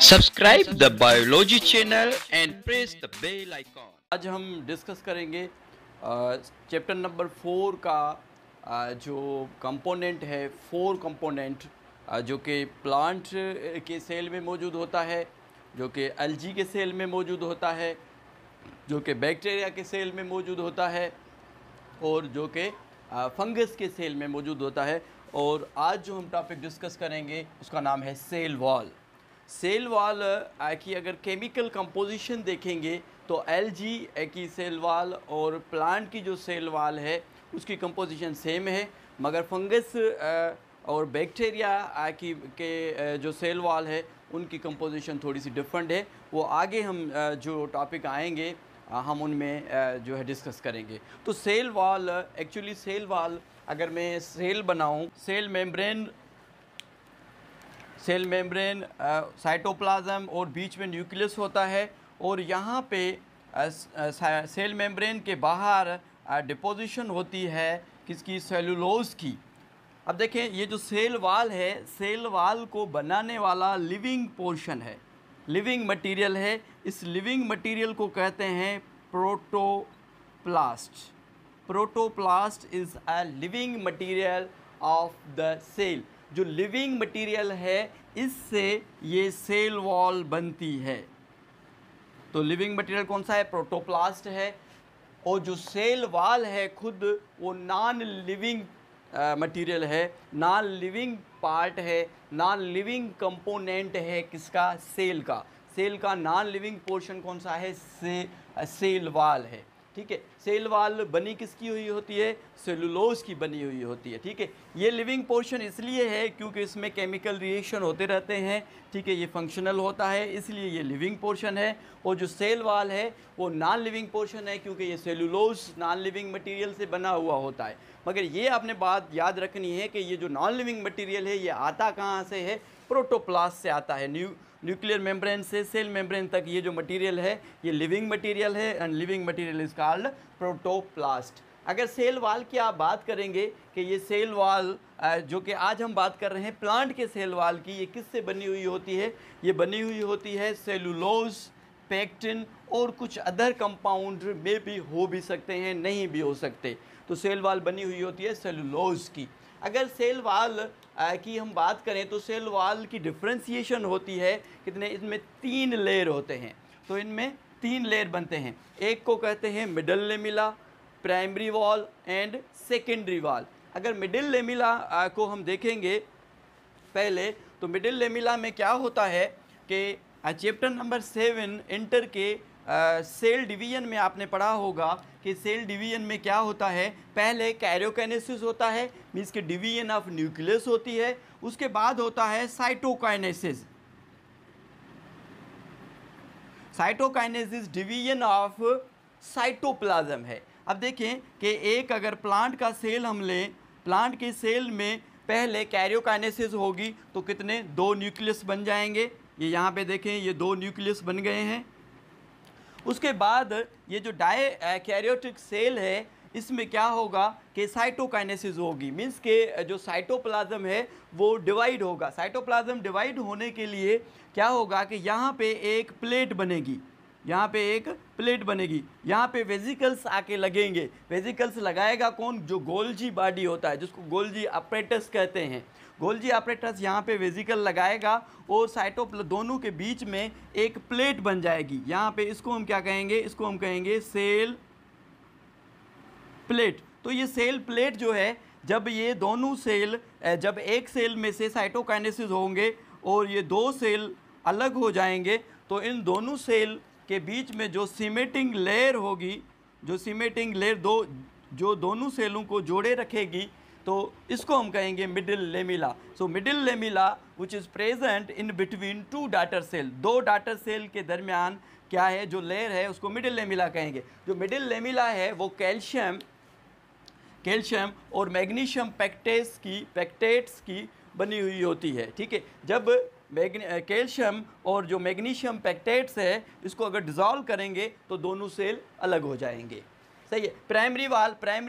Subscribe the biology channel and press the bell icon. आज हम discuss करेंगे chapter number 4 का जो कंपोनेंट है, 4 कंपोनेंट जो कि प्लांट के सेल में मौजूद होता है, जो कि एल्गी के सेल में मौजूद होता है, जो कि बैक्टीरिया के सेल में मौजूद होता है और जो कि फंगस के सेल में मौजूद होता है। और आज जो हम टॉपिक डिस्कस करेंगे उसका नाम है सेल वॉल। सेल वॉल की अगर केमिकल कंपोजिशन देखेंगे तो एल्गी की सेल वॉल और प्लांट की जो सेल वॉल है उसकी कंपोजिशन सेम है, मगर फंगस और बैक्टीरिया के जो सेल वॉल है उनकी कंपोजिशन थोड़ी सी डिफरेंट है। वो आगे हम जो टॉपिक आएंगे हम उनमें जो है डिस्कस करेंगे। तो cell wall, actually cell wall अगर मैं सेल बनाऊं, सेल मेम्ब्रेन साइटोप्लाज्म और बीच में न्यूक्लियस होता है और यहाँ पे सेल मेम्ब्रेन के बाहर डिपोजिशन होती है किसकी, सेलुलोज की। अब देखें ये जो सेल वॉल है, सेल वॉल को बनाने वाला लिविंग पोर्शन है, लिविंग मटेरियल है। इस लिविंग मटेरियल को कहते हैं protoplast. Protoplast is a living material of the cell. जो लिविंग मटेरियल है इससे ये सेल वॉल बनती है। तो लिविंग मटेरियल कौन सा है, प्रोटोप्लास्ट है। और जो सेल वॉल है खुद वो नॉन लिविंग मटेरियल है, नॉन लिविंग पार्ट है, नॉन लिविंग कंपोनेंट है किसका, सेल का। सेल का नॉन लिविंग पोर्शन कौन सा है, सेल वॉल है। ठीक है, सेल वॉल बनी किसकी हुई होती है, सेलुलोज की बनी हुई होती है। ठीक है, ये लिविंग पोर्शन इसलिए है क्योंकि इसमें केमिकल रिएक्शन होते रहते हैं। ठीक है, ये फंक्शनल होता है इसलिए ये लिविंग पोर्शन है। और जो सेल वॉल है वो नॉन लिविंग पोर्शन है क्योंकि ये सेलुलोज नॉन लिविंग मटेरियल से बना हुआ होता है। मगर ये आपने बात याद रखनी है कि ये जो नॉन लिविंग मटेरियल है ये आता कहाँ से है, प्रोटोप्लास्ट से आता है। न्यूक्लियर मेम्ब्रेन से सेल मेम्ब्रेन तक ये जो मटेरियल है ये लिविंग मटेरियल है and living material is called protoplast. अगर सेल वॉल की आप बात करेंगे कि ये सेल वॉल जो कि आज हम बात कर रहे हैं प्लांट के सेल वॉल की, ये किससे बनी हुई होती है, ये बनी हुई होती है सेलुलोज, पेक्टिन और कुछ अदर कंपाउंड में भी हो भी सकते हैं, नहीं भी हो सकते। तो सेल वॉल बनी हुई होती है सेलुलोज की। अगर सेल वॉल की हम बात करें तो सेल वॉल की डिफ्रेंसिएशन होती है कितने, इसमें 3 लेयर होते हैं। तो इनमें 3 लेयर बनते हैं। एक को कहते हैं middle lamella, primary wall and secondary wall. अगर मिडिल लेमिला को हम देखेंगे पहले, तो मिडिल लेमिला में क्या होता है कि चैप्टर नंबर 7 इंटर के सेल डिवीजन में आपने पढ़ा होगा कि सेल डिवीजन में क्या होता है, पहले कैरियोकाइनेसिस होता है, मीन्स के डिवीजन ऑफ न्यूक्लियस होती है। उसके बाद होता है cytokinesis. Cytokinesis division of cytoplasm है। अब देखें कि एक अगर प्लांट का सेल हम लें, प्लांट के सेल में पहले कैरियोकाइनेसिस होगी तो कितने, 2 न्यूक्लियस बन जाएंगे। ये यहाँ पे देखें ये 2 न्यूक्लियस बन गए हैं। उसके बाद ये जो डायकैरियोटिक सेल है इसमें क्या होगा कि साइटोकाइनेसिस होगी, मीन्स के जो साइटोप्लाज्म है वो डिवाइड होगा। साइटोप्लाज्म डिवाइड होने के लिए क्या होगा कि यहाँ पे एक प्लेट बनेगी, यहाँ पे एक प्लेट बनेगी, यहाँ पे वेजिकल्स आके लगेंगे। वेजिकल्स लगाएगा कौन, जो गोल्जी बॉडी होता है जिसको गोल्जी अपरेटस कहते हैं। गोल्जी अपरेटस यहाँ पे वेजिकल लगाएगा और दोनों के बीच में एक प्लेट बन जाएगी। यहाँ पे इसको हम क्या कहेंगे, इसको हम कहेंगे सेल प्लेट। तो ये सेल प्लेट जो है, जब ये दोनों सेल, जब एक सेल में से साइटोकाइनेसिस होंगे और ये 2 सेल अलग हो जाएंगे तो इन दोनों सेल के बीच में जो सीमेटिंग लेयर होगी, जो सीमेटिंग लेयर जो दोनों सेलों को जोड़े रखेगी, तो इसको हम कहेंगे middle lamella. So middle lamella which is present in between 2 daughter cell. 2 daughter cell के दरमियान क्या है, जो लेयर है उसको मिडिल लेमिला कहेंगे। जो मिडिल लेमिला है वो कैल्शियम और मैग्नीशियम पैक्टेट्स की बनी हुई होती है। ठीक है, जब कैल्शियम और जो मैग्नीशियम पैक्टेट्स है इसको अगर डिज़ोल्व करेंगे तो दोनों सेल अलग हो जाएंगे। सही है। प्राइमरी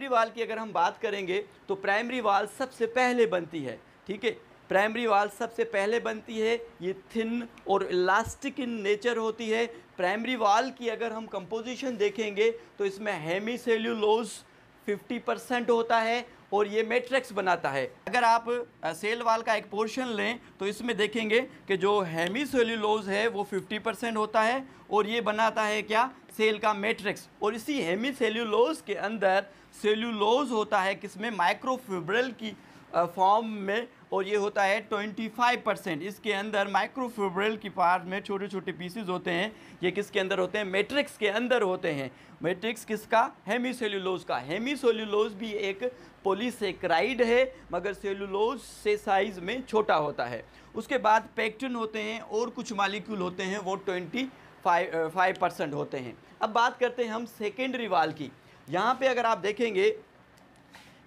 वाल की अगर हम बात करेंगे तो प्राइमरी वाल सबसे पहले बनती है। ठीक है, प्राइमरी वाल सबसे पहले बनती है, ये थिन और इलास्टिक इन नेचर होती है। प्राइमरी वाल की अगर हम कंपोजिशन देखेंगे तो इसमें हेमीसेल्यूलोज 50% होता है और ये मैट्रिक्स बनाता है। अगर आप सेल वाल का एक पोर्शन लें तो इसमें देखेंगे कि जो हेमीसेल्यूलोज है वो 50% होता है और ये बनाता है क्या, सेल का मैट्रिक्स। और इसी हेमीसेल्यूलोज के अंदर सेल्यूलोज होता है किसमें, माइक्रोफिब्रिल की फॉर्म में, और ये होता है 25%। इसके अंदर माइक्रोफिब्रिल की पार्ट में छोटे छोटे पीसेस होते हैं, ये किसके अंदर होते हैं, मैट्रिक्स के अंदर होते हैं। मैट्रिक्स किसका, हेमीसेल्यूलोज का। हेमीसेल्यूलोज भी एक पॉलीसेकेराइड है मगर सेल्यूलोज से साइज में छोटा होता है। उसके बाद पेक्टिन होते हैं और कुछ मॉलिक्यूल होते हैं वो 25% होते हैं। अब बात करते हैं हम सेकेंडरी वाल की। यहाँ पे अगर आप देखेंगे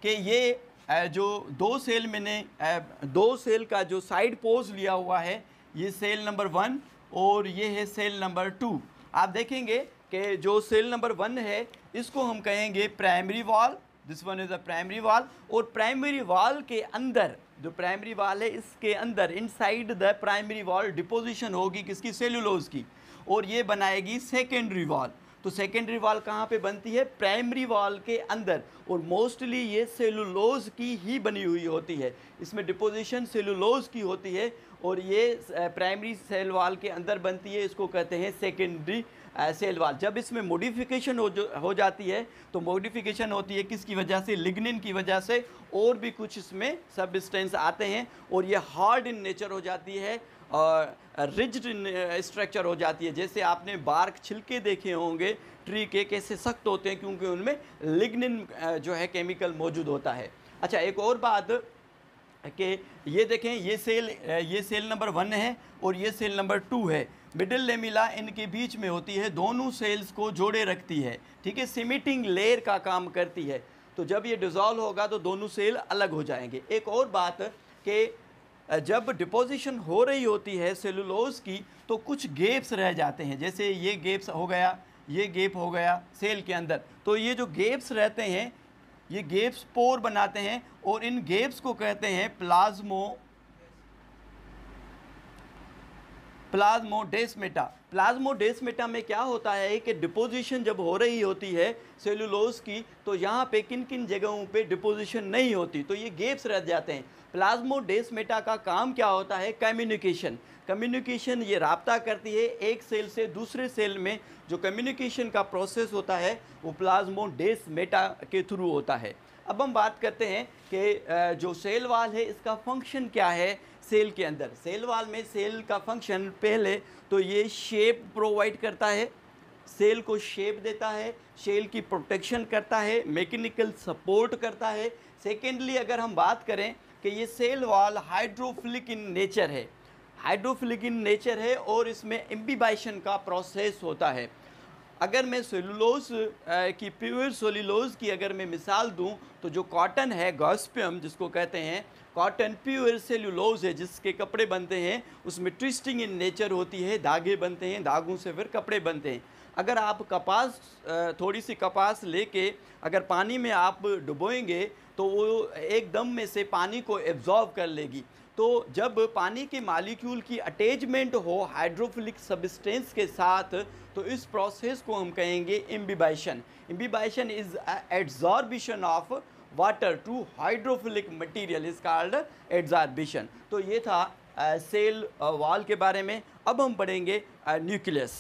कि ये जो दो सेल का जो साइड पोज लिया हुआ है, ये सेल नंबर 1 और ये है सेल नंबर 2। आप देखेंगे कि जो सेल नंबर 1 है इसको हम कहेंगे primary wall, this one is a primary wall. और प्राइमरी वॉल के अंदर, जो प्राइमरी वॉल है इसके अंदर inside the primary wall deposition होगी किसकी, सेल्यूलोज की, और ये बनाएगी सेकेंडरी वॉल। तो सेकेंडरी वॉल कहाँ पे बनती है, प्राइमरी वॉल के अंदर, और मोस्टली ये सेलुलोज की ही बनी हुई होती है। इसमें डिपोजिशन सेलुलोज की होती है और ये प्राइमरी सेल वॉल के अंदर बनती है, इसको कहते हैं सेकेंडरी सेल वॉल। जब इसमें मॉडिफिकेशन हो जाती है तो मॉडिफिकेशन होती है किसकी वजह से, लिग्निन की वजह से, और भी कुछ इसमें सबस्टेंस आते हैं और ये हार्ड इन नेचर हो जाती है और रिजिड स्ट्रक्चर हो जाती है। जैसे आपने बार्क छिलके देखे होंगे ट्री के, कैसे सख्त होते हैं क्योंकि उनमें लिग्निन जो है केमिकल मौजूद होता है। अच्छा, एक और बात कि ये देखें, ये सेल नंबर 1 है और ये सेल नंबर 2 है। मिडिल लेमिला इनके बीच में होती है, दोनों सेल्स को जोड़े रखती है, ठीक है, सिमिटिंग लेयर का काम करती है। तो जब ये डिज़ोल्व होगा तो दोनों सेल अलग हो जाएंगे। एक और बात कि जब डिपोजिशन हो रही होती है सेलुलोज की तो कुछ गेप्स रह जाते हैं, जैसे ये गेप्स हो गया, ये गेप हो गया सेल के अंदर। तो ये जो गेप्स रहते हैं ये गेप्स पोर बनाते हैं और इन गेप्स को कहते हैं प्लाज्मोडेस्मेटा। प्लाज्मोडेस्मेटा में क्या होता है कि डिपोजिशन जब हो रही होती है सेलुलोज की तो यहाँ पे किन किन जगहों पे डिपोजिशन नहीं होती, तो ये गेप्स रह जाते हैं। प्लाज्मोडेस्मेटा का काम क्या होता है, कम्युनिकेशन ये राब्ता करती है एक सेल से दूसरे सेल में। जो कम्युनिकेशन का प्रोसेस होता है वो प्लाज्मोडेस्मेटा के थ्रू होता है। अब हम बात करते हैं कि जो सेल वाल है इसका फंक्शन क्या है सेल के अंदर। सेल वाल में सेल का फंक्शन, पहले तो ये शेप प्रोवाइड करता है, सेल को शेप देता है, सेल की प्रोटेक्शन करता है, मैकेनिकल सपोर्ट करता है। सेकेंडली अगर हम बात करें कि ये cell wall hydrophilic in nature है और इसमें इम्बिबाइशन का प्रोसेस होता है। अगर मैं सेलुलोज की, प्योर सेलुलोज की अगर मैं मिसाल दूं तो जो कॉटन है, गॉस्पियम जिसको कहते हैं, कॉटन प्योर सेलुलोज है जिसके कपड़े बनते हैं, उसमें ट्विस्टिंग इन नेचर होती है, धागे बनते हैं, धागों से फिर कपड़े बनते हैं। अगर आप कपास, थोड़ी सी कपास लेके अगर पानी में आप डुबोएंगे तो वो एकदम में से पानी को एब्जॉर्ब कर लेगी। तो जब पानी के मॉलिक्यूल की अटैचमेंट हो हाइड्रोफिलिक सब्सटेंस के साथ तो इस प्रोसेस को हम कहेंगे imbibition. Imbibition is adsorption of water to hydrophilic material is called adsorption. तो ये था सेल वॉल के बारे में। अब हम पढ़ेंगे न्यूक्लियस।